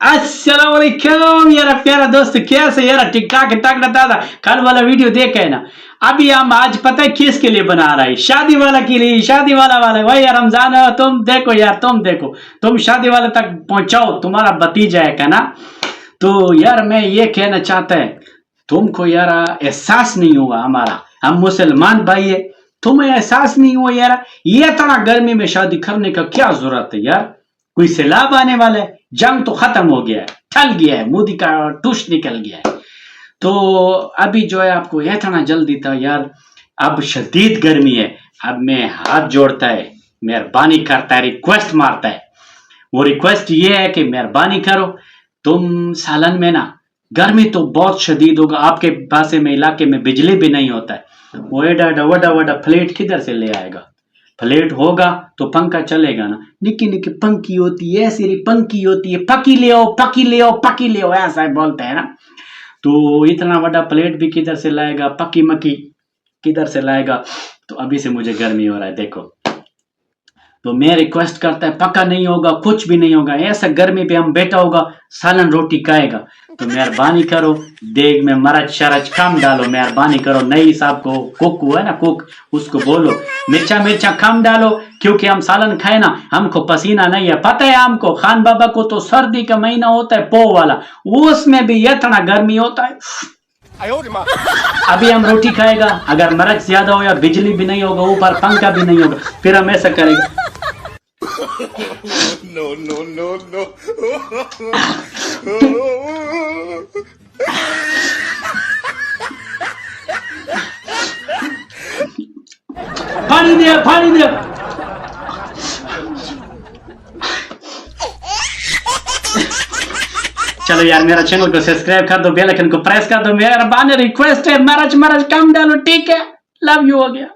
अस्सलाम वालेकुम यार प्यारा दोस्त, कैसे यार? ठीक ठाक टाक था। कल वाला वीडियो देखे है ना? अभी हम आज पता है किसके लिए बना रहा है? शादी वाला के लिए। शादी वाला भाई यार रमजान है, तुम देखो यार, तुम देखो, तुम शादी वाले तक पहुंचाओ, तुम्हारा भतीजा है ना? तो यार मैं ये कहना चाहता है, तुमको यार एहसास नहीं हुआ हमारा, हम मुसलमान भाई है, तुम्हें एहसास नहीं हुआ यार ये इतना गर्मी में शादी करने का क्या जरूरत है यार? कोई सैलाब आने वाला है, जंग तो खत्म हो गया है, टल गया है, मोदी का टुश निकल गया है। तो अभी जो है आपको इतना जल्दी था यार, अब शदीद गर्मी है। अब मैं हाथ जोड़ता है, मेहरबानी करता है, रिक्वेस्ट मारता है। वो रिक्वेस्ट ये है कि मेहरबानी करो, तुम सालन में ना, गर्मी तो बहुत शदीद होगा, आपके पास में इलाके में बिजली भी नहीं होता है, वो एडा वडा वडा फ्लेट किधर से ले आएगा? फ्लेट होगा तो पंखा चलेगा ना? निकी निकी पंखी होती है, ऐसी पंखी होती है, पकी ले आओ पकी ले आओ पकी ले आओ, ऐसा बोलते हैं ना? तो इतना बड़ा प्लेट भी किधर से लाएगा, पकी मकी किधर से लाएगा? तो अभी से मुझे गर्मी हो रहा है देखो। तो मैं रिक्वेस्ट करता है, पका नहीं होगा, कुछ भी नहीं होगा, ऐसा गर्मी पे हम बैठा होगा, सालन रोटी खाएगा। तो मेहरबानी करो, देग में मरच शरच कम डालो, मेहरबानी करो। नई साहब को, कुक हुआ है ना, कुक, उसको बोलो मिर्चा कम डालो, क्योंकि हम सालन खाए ना, हमको पसीना नहीं है। पता है हमको, खान बाबा को तो सर्दी का महीना होता है पो वाला, उसमें भी इतना गर्मी होता है। अभी हम रोटी खाएगा, अगर मरच ज्यादा हो या बिजली भी नहीं होगा, ऊपर पंखा भी नहीं होगा, फिर हम ऐसा करेगा। No. पानी दे। चलो यार, मेरा चैनल को सब्सक्राइब कर दो, बेल आइकन को प्रेस कर दो, मेरा रिक्वेस्ट है, मरच कम डालो, ठीक है? लव यू हो गया।